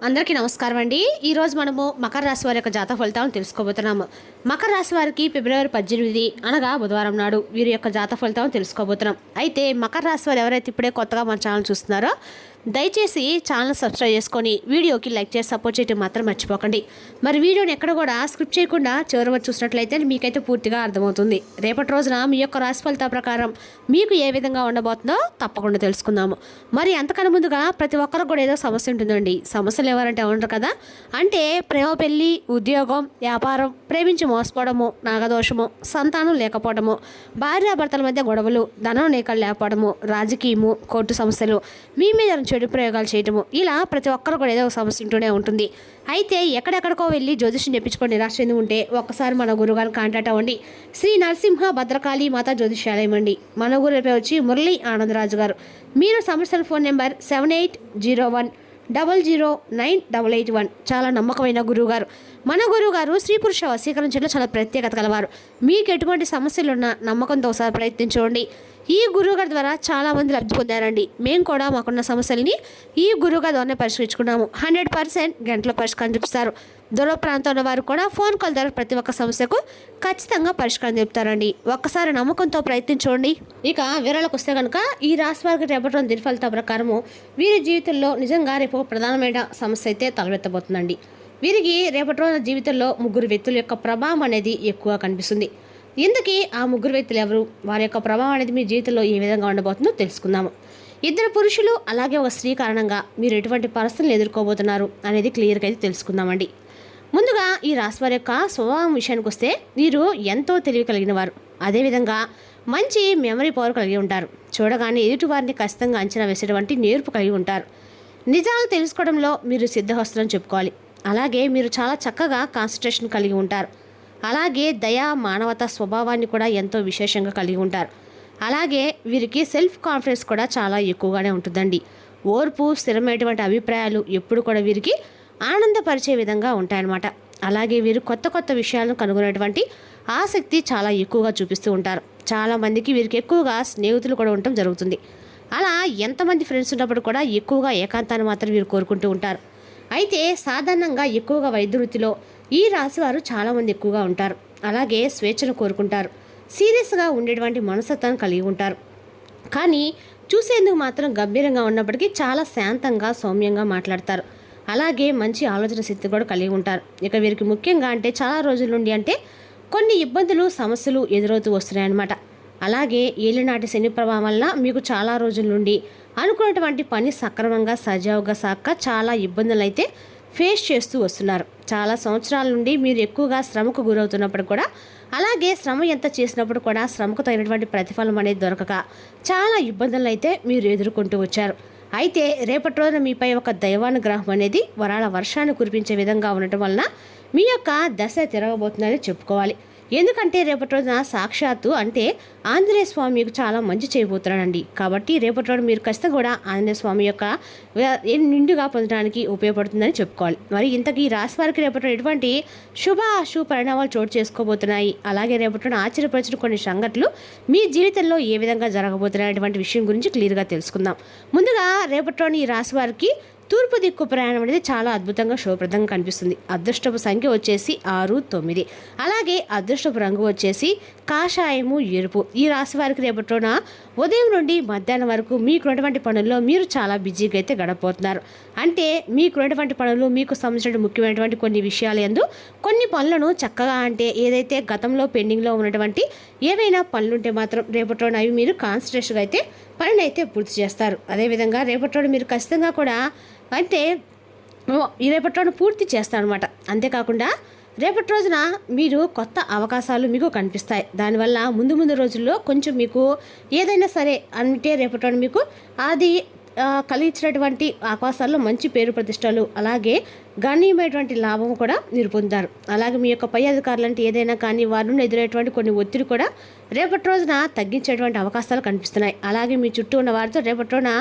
అందరికీ నమస్కారం అండి. ఈరోజు మనము మకర రాశి వారి యొక్క జాతక ఫలితాలను తెలుసుకోబోతున్నాము. మకర రాశి వారికి ఫిబ్రవరి 18 అనగా బుధవారం నాడు వీరి యొక్క జాతక ఫలితాలను తెలుసుకోబోతున్నాం. అయితే మకర రాశి వారు ఎవరైతే ఇప్పుడే కొత్తగా మన ఛానల్ చూస్తున్నారో దయచేసి ఛానల్ సబ్స్క్రైబ్ చేసుకొని వీడియోకి లైక్ చేసి సపోర్ట్ చేయడం మాత్రం మర్చిపోకండి. మరి వీడియోని ఎక్కడ కూడా స్క్రిప్ట్ చేయకుండా చివరి వరకు చూసినట్లయితే మీకైతే పూర్తిగా అర్థమవుతుంది. రేపటి రోజున మీ యొక్క రాశి ఫలితాల ప్రకారం మీకు ఏ విధంగా ఉండబోతుందో తప్పకుండా తెలుసుకుందాము. మరి అంతకన్నా ముందుగా ప్రతి ఒక్కరికి కూడా ఏదో సమస్య ఉంటుందండి. సమస్యలు ఎవరంటే ఉండరు కదా. అంటే ప్రేమ, పెళ్లి, ఉద్యోగం, వ్యాపారం, ప్రేమించి మోసపోవడము, నాగదోషము, సంతానం లేకపోవడము, భార్యాభర్తల మధ్య గొడవలు, ధనం లేక లేకపోవడము, రాజకీయము, కోర్టు సమస్యలు, మీ మీద చెడు ప్రయోగాలు చేయటము, ఇలా ప్రతి ఒక్కరు కూడా ఏదో ఒక సమస్య ఉంటూనే ఉంటుంది. అయితే ఎక్కడెక్కడికో వెళ్ళి జ్యోతిష్యం చెప్పించుకొని నిరాశ చెంది ఉంటే ఒక్కసారి మన గురుగారిని కాంటాక్ట్ అవ్వండి. శ్రీ నరసింహ భద్రకాళి మాత జ్యోతిష్యాలయం అండి. మన గురు పేరు వచ్చి మురళీ ఆనందరాజు గారు. మీరు సమస్యల ఫోన్ నెంబర్ 7801009881. చాలా నమ్మకమైన గురువుగారు. మన గురువుగారు స్త్రీ పురుష వశీకరించడంలో చాలా ప్రత్యేకత కలవారు. మీకు ఎటువంటి సమస్యలున్నా నమ్మకంతో ఒకసారి ప్రయత్నించండి. ఈ గురువుగారి ద్వారా చాలామంది లబ్ధి పొందారండి. మేము కూడా మాకున్న సమస్యల్ని ఈ గురువుగారి ద్వారానే పరిష్కరించుకున్నాము. 100% గంటలో పరిష్కారం చూపిస్తారు. దూర ప్రాంతంలో వారు కూడా ఫోన్ కాల్ ద్వారా ప్రతి ఒక్క సమస్యకు ఖచ్చితంగా పరిష్కారం చెప్తారండి. ఒక్కసారి నమ్మకంతో ప్రయత్నించండి. ఇక వివరాలకు వస్తే కనుక ఈ రాశి వారికి రేపటి దీని ఫలితాల ప్రకారము వీరి జీవితంలో నిజంగా రేపు ప్రధానమైన సమస్య అయితే తలెత్తబోతుందండి. వీరికి రేపటి రోజున జీవితంలో ముగ్గురు వ్యక్తుల యొక్క ప్రభావం అనేది ఎక్కువగా కనిపిస్తుంది. ఇందుకీ ఆ ముగ్గురు వ్యక్తులు ఎవరు, వారి యొక్క ప్రభావం అనేది మీ జీవితంలో ఏ విధంగా ఉండబోతుందో తెలుసుకుందాము. ఇద్దరు పురుషులు అలాగే ఒక స్త్రీ కారణంగా మీరు ఎటువంటి పరిస్థితులను ఎదుర్కోబోతున్నారు అనేది క్లియర్గా అయితే తెలుసుకుందామండి. ముందుగా ఈ రాశి వారి యొక్క స్వభావం విషయానికి వస్తే వీరు ఎంతో తెలివి కలిగిన వారు. అదేవిధంగా మంచి మెమరీ పవర్ కలిగి ఉంటారు. చూడగానే ఎదుటి వారిని ఖచ్చితంగా అంచనా వేసేటువంటి నేర్పు కలిగి ఉంటారు. నిజాలు తెలుసుకోవడంలో మీరు సిద్ధహస్తులని చెప్పుకోవాలి. అలాగే మీరు చాలా చక్కగా కాన్సన్ట్రేషన్ కలిగి ఉంటారు. అలాగే దయా, మానవత స్వభావాన్ని కూడా ఎంతో విశేషంగా కలిగి ఉంటారు. అలాగే వీరికి సెల్ఫ్ కాన్ఫిడెన్స్ కూడా చాలా ఎక్కువగానే ఉంటుందండి. ఓర్పు, స్థిరమైనటువంటి అభిప్రాయాలు ఎప్పుడు కూడా వీరికి ఆనందపరిచే విధంగా ఉంటాయన్నమాట. అలాగే వీరు కొత్త కొత్త విషయాలను కనుగొనేటువంటి ఆసక్తి చాలా ఎక్కువగా చూపిస్తూ ఉంటారు. చాలామందికి వీరికి ఎక్కువగా స్నేహితులు కూడా ఉండటం జరుగుతుంది. అలా ఎంతమంది ఫ్రెండ్స్ ఉన్నప్పుడు కూడా ఎక్కువగా ఏకాంతాన్ని మాత్రం వీరు కోరుకుంటూ ఉంటారు. అయితే సాధారణంగా ఎక్కువగా వైద్య వృత్తిలో ఈ రాశి వారు చాలామంది ఎక్కువగా ఉంటారు. అలాగే స్వేచ్ఛను కోరుకుంటారు. సీరియస్గా ఉండేటువంటి మనస్తత్వాన్ని కలిగి ఉంటారు. కానీ చూసేందుకు మాత్రం గంభీరంగా ఉన్నప్పటికీ చాలా శాంతంగా, సౌమ్యంగా మాట్లాడతారు. అలాగే మంచి ఆలోచన శక్తి కూడా కలిగి ఉంటారు. ఇక వీరికి ముఖ్యంగా అంటే చాలా రోజుల నుండి అంటే కొన్ని ఇబ్బందులు, సమస్యలు ఎదురవుతూ వస్తున్నాయన్నమాట. అలాగే ఏలినాటి శని ప్రభావం వల్ల మీకు చాలా రోజుల నుండి అనుకున్నటువంటి పని సక్రమంగా సజావుగా సాక్క చాలా ఇబ్బందులు అయితే ఫేస్ చేస్తూ వస్తున్నారు. చాలా సంవత్సరాల నుండి మీరు ఎక్కువగా శ్రమకు గురవుతున్నప్పుడు కూడా, అలాగే శ్రమ ఎంత చేసినప్పుడు కూడా శ్రమకు తగినటువంటి ప్రతిఫలం అనేది దొరకక చాలా ఇబ్బందులు అయితే మీరు ఎదుర్కొంటూ వచ్చారు. అయితే రేపటి రోజున మీపై ఒక దైవానుగ్రహం అనేది వరాల వర్షాన్ని కురిపించే విధంగా ఉండటం వలన మీ యొక్క దశ తిరగబోతుందని చెప్పుకోవాలి. ఎందుకంటే రేపటి రోజున సాక్షాత్తు అంటే ఆంజనేయ స్వామి మీకు చాలా మంచి చేయబోతున్నాడండి. కాబట్టి రేపటి రోజు మీరు ఖచ్చితంగా కూడా ఆంజనేయ స్వామి యొక్క నిండుగా పొందడానికి ఉపయోగపడుతుందని చెప్పుకోవాలి. మరి ఇంతకీ ఈ రాశి వారికి రేపటి ఎటువంటి శుభ అశుభ పరిణామాలు చోటు చేసుకోబోతున్నాయి, అలాగే రేపటి రోజున ఆశ్చర్యపరిచిన కొన్ని సంఘటనలు మీ జీవితంలో ఏ విధంగా జరగబోతున్నాయి అటువంటి విషయం గురించి క్లియర్గా తెలుసుకుందాం. ముందుగా రేపటి రోజున ఈ రాశి వారికి తూర్పు దిక్కు ప్రయాణం అనేది చాలా అద్భుతంగా శుభప్రదంగా కనిపిస్తుంది. అదృష్టపు సంఖ్య వచ్చేసి 6, 9. అలాగే అదృష్టపు రంగు వచ్చేసి కాషాయము, ఎరుపు. ఈ రాశి వారికి రేపటిన ఉదయం నుండి మధ్యాహ్నం వరకు మీకున్నటువంటి పనుల్లో మీరు చాలా బిజీగా అయితే గడపబోతున్నారు. అంటే మీకున్నటువంటి పనులు, మీకు సంబంధించిన ముఖ్యమైనటువంటి కొన్ని విషయాలు యందు కొన్ని పనులను చక్కగా అంటే ఏదైతే గతంలో పెండింగ్లో ఉన్నటువంటి ఏవైనా పనులుంటే మాత్రం రేపటిన అవి మీరు కాన్సన్ట్రేషన్గా అయితే పనిని అయితే పూర్తి చేస్తారు. అదేవిధంగా రేపటి మీరు ఖచ్చితంగా కూడా అంటే ఈ రేపటి రోజున పూర్తి చేస్తారనమాట. అంతేకాకుండా రేపటి రోజున మీరు కొత్త అవకాశాలు మీకు కనిపిస్తాయి. దానివల్ల ముందు రోజుల్లో కొంచెం మీకు ఏదైనా సరే అంటే రేపటి రోజున మీకు అది కలిగించినటువంటి అవకాశాల్లో మంచి పేరు ప్రతిష్టలు, అలాగే గణనీయమైనటువంటి లాభం కూడా మీరు పొందుతారు. అలాగే మీ యొక్క పై అధికారులు అంటే ఏదైనా కానీ వారి నుండి ఎదురయ్యేటువంటి కొన్ని ఒత్తిడి కూడా రేపటి రోజున తగ్గించేటువంటి అవకాశాలు కనిపిస్తున్నాయి. అలాగే మీ చుట్టూ ఉన్న వారితో రేపటి రోజున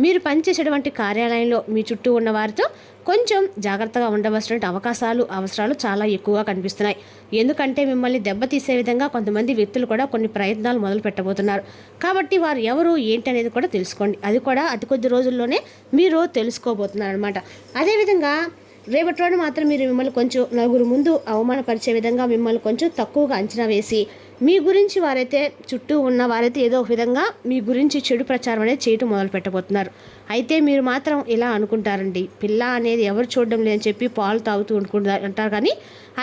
మీరు పనిచేసేటువంటి కార్యాలయంలో మీ చుట్టూ ఉన్న వారితో కొంచెం జాగ్రత్తగా ఉండవలసినటువంటి అవసరాలు చాలా ఎక్కువగా కనిపిస్తున్నాయి. ఎందుకంటే మిమ్మల్ని దెబ్బతీసే విధంగా కొంతమంది వ్యక్తులు కూడా కొన్ని ప్రయత్నాలు మొదలు పెట్టబోతున్నారు. కాబట్టి వారు ఎవరు ఏంటి అనేది కూడా తెలుసుకోండి. అది కూడా అతి కొద్ది రోజుల్లోనే మీరు తెలుసుకోబోతున్నారు అనమాట. అదేవిధంగా రేపటి రోజు మాత్రం మిమ్మల్ని కొంచెం నలుగురు ముందు అవమానపరిచే విధంగా మిమ్మల్ని కొంచెం తక్కువగా అంచనా వేసి మీ గురించి చుట్టూ ఉన్న వారైతే ఏదో ఒక విధంగా మీ గురించి చెడు ప్రచారం అనేది చేయటం మొదలు పెట్టబోతున్నారు. అయితే మీరు మాత్రం ఇలా అనుకుంటారండి, పిల్ల అనేది ఎవరు చూడడం లేదని చెప్పి పాలు తాగుతూ అంటారు. కానీ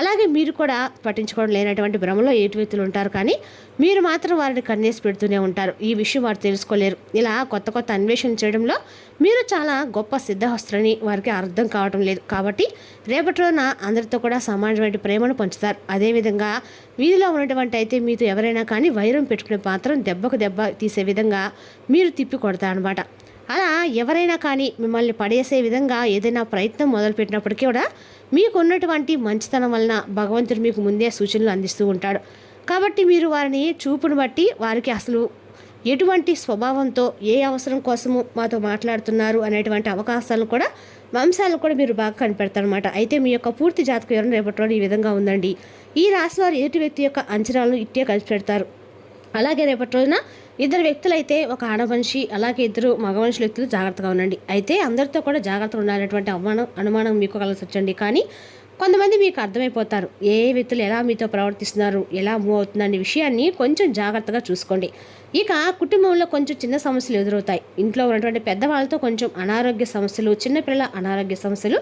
అలాగే మీరు కూడా పట్టించుకోవడం లేనటువంటి భ్రమలో ఏటు వ్యక్తులు ఉంటారు. కానీ మీరు మాత్రం వారిని కన్నేసి పెడుతూనే ఉంటారు. ఈ విషయం వారు తెలుసుకోలేరు. ఇలా కొత్త అన్వేషణ చేయడంలో మీరు చాలా గొప్ప సిద్ధహస్తులని వారికి అర్థం కావడం లేదు. కాబట్టి రేపటి రోజున అందరితో కూడా సమానమైన ప్రేమను పంచుతారు. అదేవిధంగా వీధిలో ఉన్నటువంటి అయితే మీతో ఎవరైనా కానీ వైరం పెట్టుకునే మాత్రం దెబ్బకు దెబ్బ తీసే విధంగా మీరు తిప్పి కొడతారు అనమాట. అలా ఎవరైనా కానీ మిమ్మల్ని పడేసే విధంగా ఏదైనా ప్రయత్నం మొదలుపెట్టినప్పటికీ కూడా మీకు ఉన్నటువంటి మంచితనం వలన భగవంతుడు మీకు ముందే సూచనలు అందిస్తూ ఉంటాడు. కాబట్టి మీరు వారిని చూపును బట్టి వారికి అసలు ఎటువంటి స్వభావంతో ఏ అవసరం కోసము మాతో మాట్లాడుతున్నారు అనేటువంటి అవకాశాలను కూడా వంశాలను కూడా మీరు బాగా కనిపెడతారనమాట. అయితే మీ యొక్క పూర్తి జాతక వివరణ రేపటి రోజు ఈ విధంగా ఉందండి. ఈ రాశి వారు ఎదుటి వ్యక్తి యొక్క అంచనాలను ఇట్టే కనిపెడతారు. అలాగే రేపటి రోజున ఇద్దరు వ్యక్తులైతే ఒక ఆడమనిషి అలాగే ఇద్దరు మగ మనుషుల వ్యక్తులు జాగ్రత్తగా ఉండండి. అయితే అందరితో కూడా జాగ్రత్తగా ఉండాలనేటువంటి అనుమానం మీకు కలిసి వచ్చండి. కానీ కొంతమంది మీకు అర్థమైపోతారు ఏ వ్యక్తులు ఎలా మీతో ప్రవర్తిస్తున్నారు, ఎలా మూవ్ అవుతుందనే విషయాన్ని కొంచెం జాగ్రత్తగా చూసుకోండి. ఇక కుటుంబంలో కొంచెం చిన్న సమస్యలు ఎదురవుతాయి. ఇంట్లో ఉన్నటువంటి పెద్దవాళ్ళతో కొంచెం అనారోగ్య సమస్యలు, చిన్నపిల్లల అనారోగ్య సమస్యలు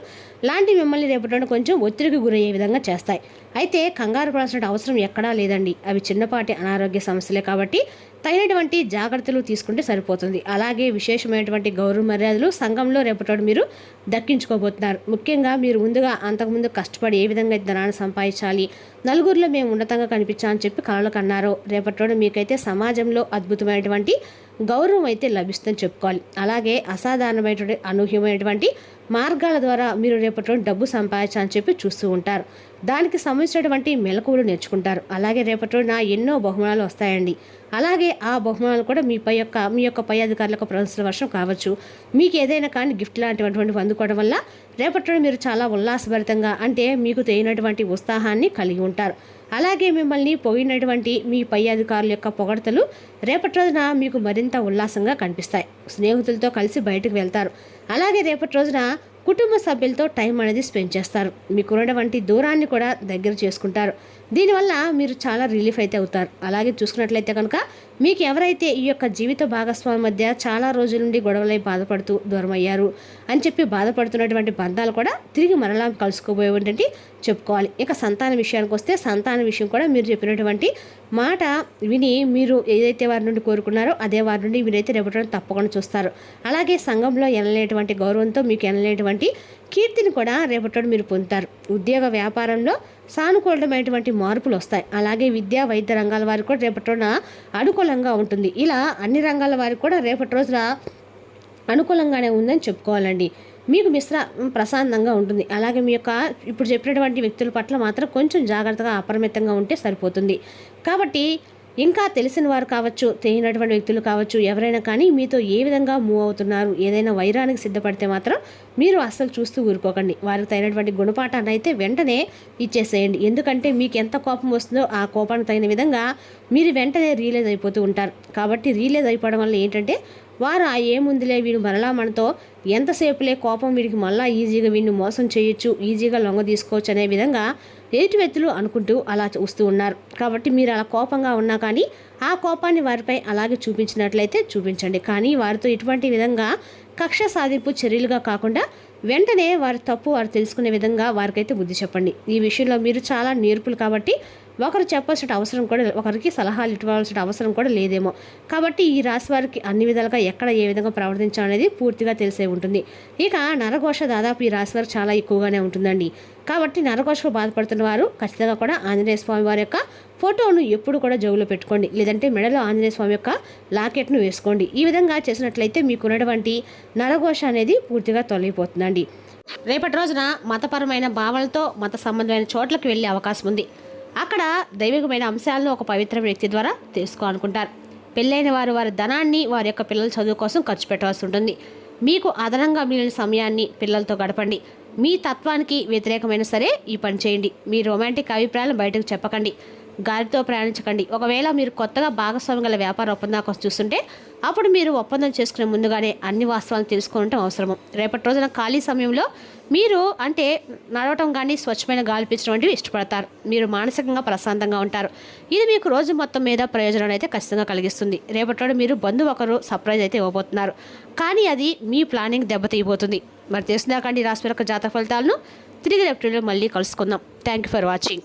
లాంటి మిమ్మల్ని రేపటి కొంచెం ఒత్తిడికి గురయ్యే విధంగా చేస్తాయి. అయితే కంగారు పడాల్సిన అవసరం ఎక్కడా లేదండి. అవి చిన్నపాటి అనారోగ్య సమస్యలే కాబట్టి తగినటువంటి జాగ్రత్తలు తీసుకుంటే సరిపోతుంది. అలాగే విశేషమైనటువంటి గౌరవ మర్యాదలు సంఘంలో రేపటి మీరు దక్కించుకోబోతున్నారు. ముఖ్యంగా మీరు ముందుగా అంతకుముందు కష్టపడి ఏ విధంగా ధనాన్ని సంపాదించాలి, నలుగురిలో మేము ఉన్నతంగా కనిపించాలని చెప్పి కలలు కన్నారో రేపటి మీకైతే సమాజంలో అద్భుతమైనటువంటి గౌరవం అయితే లభిస్తుందని చెప్పుకోవాలి. అలాగే అసాధారణమైనటువంటి అనూహ్యమైనటువంటి మార్గాల ద్వారా మీరు రేపటి డబ్బు సంపాదించాలని చెప్పి చూస్తూ ఉంటారు. దానికి సంబంధించినటువంటి మెలకువలు నేర్చుకుంటారు. అలాగే రేపటి రోజున ఎన్నో బహుమానాలు వస్తాయండి. అలాగే ఆ బహుమానాలు కూడా మీ యొక్క పై అధికారులకు ప్రశంసల వర్షం కావచ్చు. మీకు ఏదైనా కానీ గిఫ్ట్ లాంటివంటివి అందుకోవడం వల్ల రేపటి రోజు మీరు చాలా ఉల్లాసభరితంగా అంటే మీకు తెలియనటువంటి ఉత్సాహాన్ని కలిగి ఉంటారు. అలాగే మిమ్మల్ని పొగిడినటువంటి మీ పై అధికారుల యొక్క పొగడతలు రేపటి రోజున మీకు మరింత ఉల్లాసంగా కనిపిస్తాయి. స్నేహితులతో కలిసి బయటకు వెళ్తారు. అలాగే రేపటి రోజున కుటుంబ సభ్యులతో టైం అనేది స్పెండ్ చేస్తారు. మీకున్నటువంటి దూరాన్ని కూడా దగ్గర చేసుకుంటారు. దీనివల్ల మీరు చాలా రిలీఫ్ అయితే అవుతారు. అలాగే చూసుకున్నట్లయితే కనుక మీకు ఎవరైతే ఈ యొక్క జీవిత భాగస్వామి మధ్య చాలా రోజుల నుండి గొడవలై బాధపడుతూ దూరం అయ్యారు అని చెప్పి బాధపడుతున్నటువంటి బంధాలు కూడా తిరిగి మరలా కలుసుకోబోయేటువంటి చెప్పుకోవాలి. ఇక సంతాన విషయానికి వస్తే సంతాన విషయం కూడా మీరు చెప్పినటువంటి మాట విని మీరు ఏదైతే వారి నుండి కోరుకున్నారో అదే వారి నుండి మీరైతే రేపటి తప్పకుండా చూస్తారు. అలాగే సంఘంలో ఎనలేటువంటి గౌరవంతో మీకు ఎనలేటువంటి కీర్తిని కూడా రేపటి మీరు పొందుతారు. ఉద్యోగ వ్యాపారంలో సానుకూలమైనటువంటి మార్పులు వస్తాయి. అలాగే విద్యా వైద్య రంగాల వారికి కూడా రేపటి రోజున అనుకూలంగా ఉంటుంది. ఇలా అన్ని రంగాల వారికి కూడా రేపటి రోజున అనుకూలంగానే ఉందని చెప్పుకోవాలండి. మీకు ప్రశాంతంగా ఉంటుంది. అలాగే మీ యొక్క ఇప్పుడు చెప్పినటువంటి వ్యక్తుల పట్ల మాత్రం కొంచెం జాగ్రత్తగా అప్రమత్తంగా ఉంటే సరిపోతుంది. కాబట్టి ఇంకా తెలిసిన వారు కావచ్చు, తెలియనటువంటి వ్యక్తులు కావచ్చు, ఎవరైనా కానీ మీతో ఏ విధంగా మూవ్ అవుతున్నారు, ఏదైనా వైరానికి సిద్ధపడితే మాత్రం మీరు అస్సలు చూస్తూ ఊరుకోకండి. వారికి తగినటువంటి గుణపాఠాన్ని అయితే వెంటనే ఇచ్చేసేయండి. ఎందుకంటే మీకు ఎంత కోపం వస్తుందో ఆ కోపానికి తగిన విధంగా మీరు వెంటనే రియలైజ్ అయిపోతూ ఉంటారు. కాబట్టి రియలైజ్ అయిపోవడం వల్ల ఏంటంటే వారు ఏముందిలే వీడు మరలా మనతో ఎంతసేపులే కోపం వీడికి మళ్ళీ ఈజీగా వీడిని మోసం చేయొచ్చు, ఈజీగా లొంగ తీసుకోవచ్చు అనే విధంగా ఎదుటి వ్యక్తులు అనుకుంటూ అలా వస్తూ ఉన్నారు. కాబట్టి మీరు అలా కోపంగా ఉన్నా కానీ ఆ కోపాన్ని వారిపై అలాగే చూపించినట్లయితే చూపించండి. కానీ వారితో ఇటువంటి విధంగా కక్ష సాధింపు చర్యలుగా కాకుండా వెంటనే వారి తప్పు వారు తెలుసుకునే విధంగా వారికైతే బుద్ధి చెప్పండి. ఈ విషయంలో మీరు చాలా నేర్పులు కాబట్టి ఒకరు చెప్పాల్సిన అవసరం కూడా, ఒకరికి సలహాలు ఇవ్వాల్సిన అవసరం కూడా లేదేమో. కాబట్టి ఈ రాశి వారికి అన్ని విధాలుగా ఎక్కడ ఏ విధంగా ప్రవర్తించాలనేది పూర్తిగా తెలిసే ఉంటుంది. ఇక నరఘోష దాదాపు ఈ రాశి వారికి చాలా ఎక్కువగానే ఉంటుందండి. కాబట్టి నరఘోషకు బాధపడుతున్న వారు ఖచ్చితంగా కూడా ఆంజనేయ స్వామి వారి యొక్క ఫోటోను ఎప్పుడు కూడా జోబులో పెట్టుకోండి. లేదంటే మెడలో ఆంజనేయ స్వామి యొక్క లాకెట్ను వేసుకోండి. ఈ విధంగా చేసినట్లయితే మీకున్నటువంటి నరఘోష అనేది పూర్తిగా తొలగిపోతుందండి. రేపటి రోజున మతపరమైన భావనలతో మత సంబంధమైన చోట్లకు వెళ్ళే అవకాశం ఉంది. అక్కడ దైవికమైన అంశాలను ఒక పవిత్ర వ్యక్తి ద్వారా తెలుసుకోవాలనుకుంటారు. పెళ్ళైన వారు వారి ధనాన్ని వారి యొక్క పిల్లల చదువు కోసం ఖర్చు పెట్టవలసి ఉంటుంది. మీకు అదనంగా మిగిలిన సమయాన్ని పిల్లలతో గడపండి. మీ తత్వానికి వ్యతిరేకమైన సరే ఈ పని చేయండి. మీ రొమాంటిక్ అభిప్రాయాలను బయటకు చెప్పకండి. గాలితో ప్రయాణించకండి. ఒకవేళ మీరు కొత్తగా భాగస్వామి గల వ్యాపార ఒప్పందం కోసం చూస్తుంటే అప్పుడు మీరు ఒప్పందం చేసుకునే ముందుగానే అన్ని వాస్తవాలను తెలుసుకోవడం అవసరము. రేపటి రోజున ఖాళీ సమయంలో మీరు నడవటం కానీ స్వచ్ఛమైన గాలి పీల్చడం వంటివి ఇష్టపడతారు. మీరు మానసికంగా ప్రశాంతంగా ఉంటారు. ఇది మీకు రోజు మొత్తం మీద ప్రయోజనాన్ని అయితే ఖచ్చితంగా కలిగిస్తుంది. రేపటి రోజు మీరు బంధువు ఒకరు సర్ప్రైజ్ అయితే ఇవ్వబోతున్నారు, కానీ అది మీ ప్లానింగ్ దెబ్బతీయబోతుంది. మరి తెలిసిందాకండి రాశి యొక్క జాతక ఫలితాలను తిరిగి రేపటి మళ్ళీ కలుసుకుందాం. Thank you for watching.